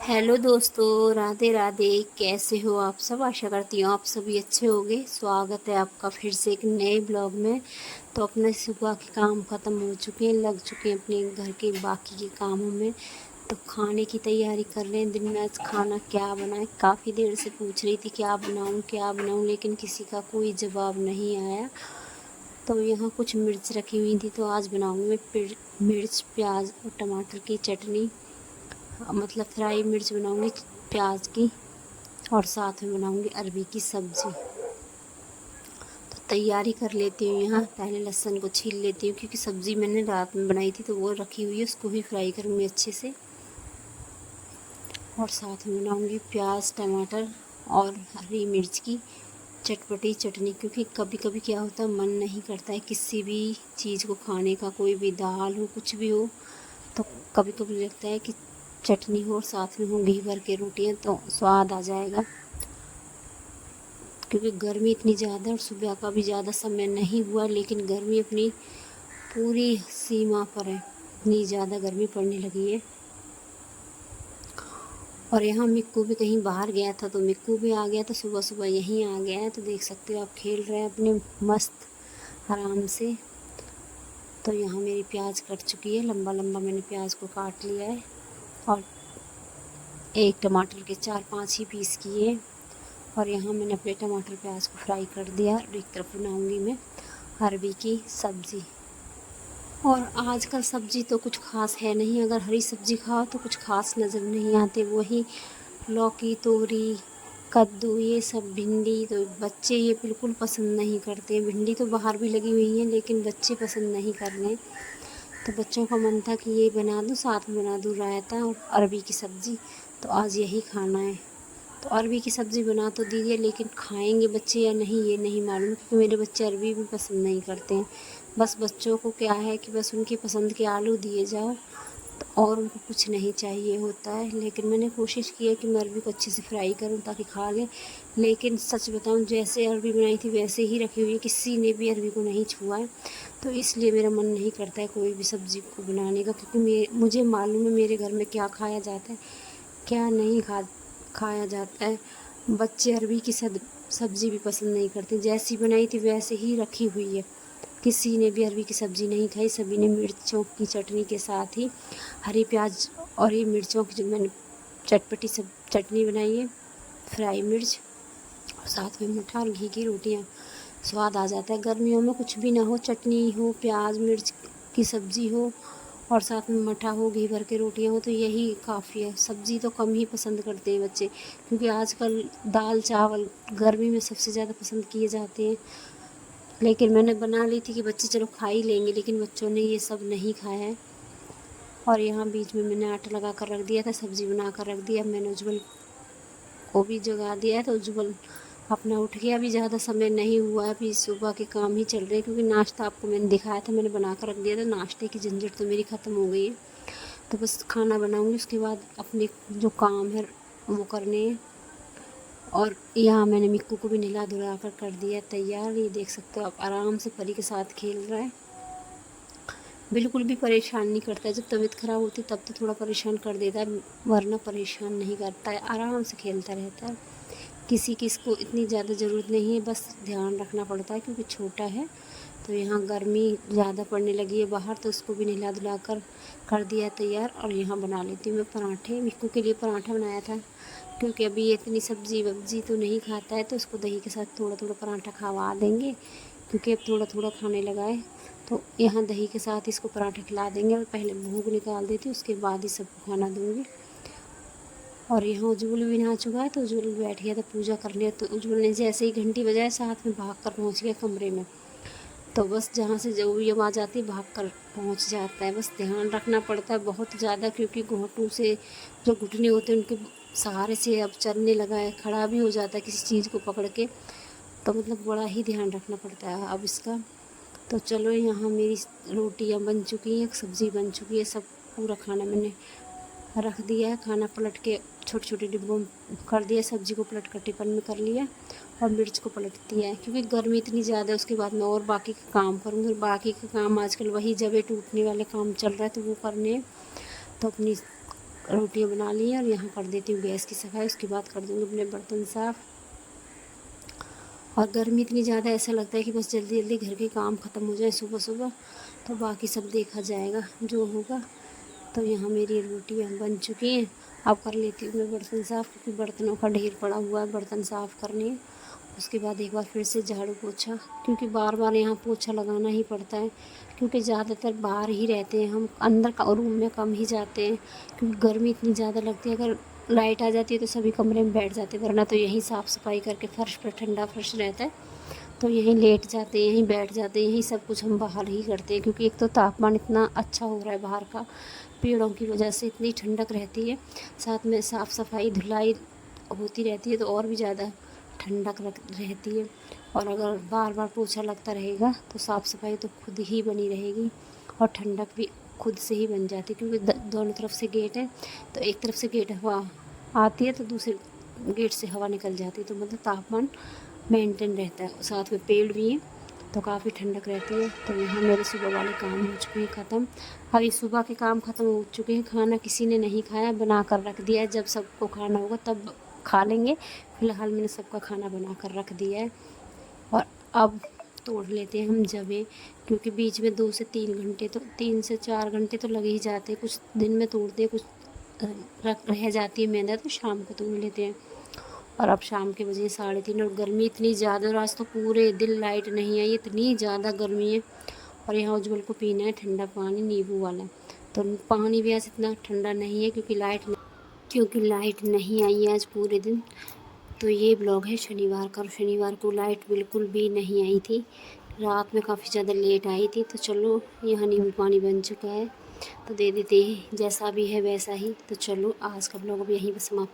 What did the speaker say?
Hello दोस्तों, राधे राधे। कैसे हो आप सब? आशा करती हूँ आप सभी अच्छे होंगे। स्वागत है आपका फिर से एक नए ब्लॉग में। तो अपने सुबह के काम ख़त्म हो चुके हैं, लग चुके हैं अपने घर के बाकी के कामों में। तो खाने की तैयारी कर रहे हैं। दिन में आज खाना क्या बनाए, काफ़ी देर से पूछ रही थी क्या बनाऊँ, लेकिन किसी का कोई जवाब नहीं आया। तो यहाँ कुछ मिर्च रखी हुई थी, तो आज बनाऊँगी मैं मिर्च प्याज और टमाटर की चटनी। मतलब फ्राई मिर्च बनाऊंगी प्याज की, और साथ में बनाऊंगी अरबी की सब्ज़ी। तो तैयारी कर लेती हूँ। यहाँ पहले लहसुन को छील लेती हूँ, क्योंकि सब्ज़ी मैंने रात में बनाई थी तो वो रखी हुई है, उसको भी फ्राई करूँगी अच्छे से। और साथ में बनाऊंगी प्याज टमाटर और हरी मिर्च की चटपटी चटनी। क्योंकि कभी कभी क्या होता है, मन नहीं करता है किसी भी चीज़ को खाने का, कोई भी दाल हो कुछ भी हो, तो कभी कभी लगता है कि चटनी हो और साथ में हो घी भर के रोटियाँ, तो स्वाद आ जाएगा। क्योंकि गर्मी इतनी ज़्यादा और सुबह का भी ज़्यादा समय नहीं हुआ, लेकिन गर्मी अपनी पूरी सीमा पर है। इतनी ज़्यादा गर्मी पड़ने लगी है। और यहाँ मिक्कू भी कहीं बाहर गया था, तो मिक्कू भी आ गया, तो सुबह सुबह यहीं आ गया है। तो देख सकते हो आप, खेल रहे हैं अपने मस्त आराम से। तो यहाँ मेरी प्याज कट चुकी है, लंबा लंबा मैंने प्याज को काट लिया है। और एक टमाटर के 4-5 ही पीस किए। और यहाँ मैंने अपने टमाटर प्याज को फ्राई कर दिया। और एक तरफ बनाऊंगी मैं अरबी की सब्ज़ी। और आजकल सब्ज़ी तो कुछ खास है नहीं, अगर हरी सब्ज़ी खाओ तो कुछ खास नज़र नहीं आते। वही लौकी तोरी कद्दू ये सब, भिंडी तो बच्चे ये बिल्कुल पसंद नहीं करते। भिंडी तो बाहर भी लगी हुई है, लेकिन बच्चे पसंद नहीं कर रहे। तो बच्चों का मन था कि ये बना दूँ, साथ में बना दूँ रायता और अरबी की सब्ज़ी। तो आज यही खाना है। तो अरबी की सब्ज़ी बना तो दीजिए, लेकिन खाएंगे बच्चे या नहीं ये नहीं मालूम, क्योंकि मेरे बच्चे अरबी भी पसंद नहीं करते हैं। बस बच्चों को क्या है कि बस उनकी पसंद के आलू दिए जाओ, तो और उनको कुछ नहीं चाहिए होता है। लेकिन मैंने कोशिश की है कि मैं अरबी को अच्छे से फ्राई करूं ताकि खा लें। लेकिन सच बताऊं, जैसे अरबी बनाई थी वैसे ही रखी हुई है, किसी ने भी अरबी को नहीं छुआ है। तो इसलिए मेरा मन नहीं करता है कोई भी सब्ज़ी को बनाने का, क्योंकि मुझे मालूम है मेरे घर में क्या खाया जाता है, क्या नहीं खाया जाता है। बच्चे अरबी की सब्ज़ी भी पसंद नहीं करते। जैसी बनाई थी वैसे ही रखी हुई है। किसी ने भी अरबी की सब्ज़ी नहीं खाई, सभी ने मिर्चों की चटनी के साथ ही हरी प्याज और ये मिर्चों की जो मैंने चटपटी सब चटनी बनाई है, फ्राई मिर्च और साथ में मठा और घी की रोटियाँ। स्वाद आ जाता है। गर्मियों में कुछ भी ना हो, चटनी हो, प्याज मिर्च की सब्ज़ी हो और साथ में मठा हो, घी भर के रोटियाँ हो, तो यही काफ़ी है। सब्ज़ी तो कम ही पसंद करते हैं बच्चे, क्योंकि आजकल दाल चावल गर्मी में सबसे ज़्यादा पसंद किए जाते हैं। लेकिन मैंने बना ली थी कि बच्चे चलो खा ही लेंगे, लेकिन बच्चों ने ये सब नहीं खाया है। और यहाँ बीच में मैंने आटा लगा कर रख दिया था, सब्ज़ी बना कर रख दिया। मैंने उज्जवल को भी जगा दिया है, तो उज्जवल अपना उठ गया। अभी ज़्यादा समय नहीं हुआ है, अभी सुबह के काम ही चल रहे हैं। क्योंकि नाश्ता आपको मैंने दिखाया था, मैंने बना कर रख दिया था। नाश्ते की झंझट तो मेरी ख़त्म हो गई है। तो बस खाना बनाऊंगी, उसके बाद अपने जो काम है वो करने हैं। और यहाँ मैंने मिक्कू को भी नहला धुला कर दिया तैयार। ये देख सकते हो आप, आराम से परी के साथ खेल रहा है। बिल्कुल भी परेशान नहीं करता है। जब तबीयत ख़राब होती तब तो थोड़ा परेशान कर देता है, वरना परेशान नहीं करता है, आराम से खेलता रहता है। किसी की इसको इतनी ज़्यादा ज़रूरत नहीं है, बस ध्यान रखना पड़ता है क्योंकि छोटा है। तो यहाँ गर्मी ज़्यादा पड़ने लगी है बाहर, तो उसको भी नहला धुला कर दिया तैयार। और यहाँ बना लेती हूँ मैं पराठे। मिक्कू के लिए पराठा बनाया था, क्योंकि अभी ये इतनी सब्ज़ी वब्ज़ी तो नहीं खाता है, तो उसको दही के साथ थोड़ा थोड़ा पराठा खवा देंगे, क्योंकि अब थोड़ा थोड़ा खाने लगा है। तो यहाँ दही के साथ इसको पराठा खिला देंगे। और पहले भूख निकाल देती, उसके बाद ही सबको खाना दूँगी। और यहाँ उज्जवल भी नहा चुका है, तो उज्जवल बैठ गया था पूजा करने। तो उज्जवल ने जैसे ही घंटी बजाए, साथ में भाग कर पहुँच गया कमरे में। तो बस जहाँ से जो भी आवाज़ आती है भाग कर पहुँच जाता है। बस ध्यान रखना पड़ता है बहुत ज़्यादा, क्योंकि घुटनों से जो घुटने होते हैं उनके सहारे से अब चलने लगा है, खड़ा भी हो जाता है किसी चीज़ को पकड़ के। तो मतलब बड़ा ही ध्यान रखना पड़ता है अब इसका। तो चलो, यहाँ मेरी रोटियाँ बन चुकी हैं, सब्ज़ी बन चुकी है, सब पूरा खाना मैंने रख दिया है। खाना पलट के छोटे छोटे डिब्बों में कर दिया, सब्ज़ी को पलट कर टिफिन में कर लिया और मिर्च को पलट दिया है। क्योंकि गर्मी इतनी ज़्यादा है, उसके बाद मैं और बाकी का काम करूँगी। और बाकी का काम आजकल वही जबे टूटने वाले काम चल रहा है, तो वो करने हैं। तो अपनी रोटियां बना ली हैं और यहाँ कर देती हूँ गैस की सफाई। उसके बाद कर दूँगी अपने बर्तन साफ़। और गर्मी इतनी ज़्यादा, ऐसा लगता है कि बस जल्दी जल्दी घर के काम ख़त्म हो जाए सुबह सुबह, तो बाकी सब देखा जाएगा जो होगा। तो यहाँ मेरी रोटियाँ बन चुकी हैं। अब कर लेती हूँ मैं बर्तन साफ़, क्योंकि बर्तनों का ढेर पड़ा हुआ है, बर्तन साफ़ करने हैं। उसके बाद एक बार फिर से झाड़ू पोछा, क्योंकि बार बार यहाँ पोछा लगाना ही पड़ता है, क्योंकि ज़्यादातर बाहर ही रहते हैं हम, अंदर का रूम में कम ही जाते हैं, क्योंकि गर्मी इतनी ज़्यादा लगती है। अगर लाइट आ जाती है तो सभी कमरे में बैठ जाते हैं, वरना तो यहीं साफ़ सफाई करके, फर्श पर ठंडा फर्श रहता है तो यहीं लेट जाते हैं, यहीं बैठ जाते हैं, यहीं सब कुछ हम बाहर ही करते हैं। क्योंकि एक तो तापमान इतना अच्छा हो रहा है बाहर का, पेड़ों की वजह से इतनी ठंडक रहती है, साथ में साफ़ सफाई धुलाई होती रहती है तो और भी ज़्यादा ठंडक रहती है। और अगर बार बार पोछा लगता रहेगा तो साफ़ सफाई तो खुद ही बनी रहेगी और ठंडक भी खुद से ही बन जाती है, क्योंकि दोनों तरफ से गेट है, तो एक तरफ से गेट हवा आती है तो दूसरे गेट से हवा निकल जाती है, तो मतलब तापमान मेंटेन रहता है। साथ में पेड़ भी हैं तो काफ़ी ठंडक रहती है। तो यहाँ मेरे सुबह वाले काम हो चुके हैं ख़त्म। अब ये सुबह के काम ख़त्म हो चुके हैं। खाना किसी ने नहीं खाया, बना कर रख दिया है, जब सबको खाना होगा तब खा लेंगे। फ़िलहाल मैंने सबका खाना बना कर रख दिया है। और अब तोड़ लेते हैं हम जवें, क्योंकि बीच में 2 से 3 घंटे, तो 3 से 4 घंटे तो लगे ही जाते हैं। कुछ दिन में तोड़ते हैं, कुछ रह जाती है मेहनत, तो शाम को तोड़ लेते हैं। और अब शाम के बजे 3:30 और गर्मी इतनी ज़्यादा, और आज तो पूरे दिन लाइट नहीं आई, इतनी ज़्यादा गर्मी है। और यहाँ उज्जवल को पीना है ठंडा पानी नींबू वाला, तो पानी भी आज इतना ठंडा नहीं है, क्योंकि लाइट नहीं आई है आज पूरे दिन। तो ये ब्लॉग है शनिवार का, और शनिवार को लाइट बिल्कुल भी नहीं आई थी, रात में काफ़ी ज़्यादा लेट आई थी। तो चलो, यहाँ नींबू पानी बन चुका है तो दे देते हैं, जैसा भी है वैसा ही। तो चलो, आज का ब्लॉग अब यहीं पर समाप्त।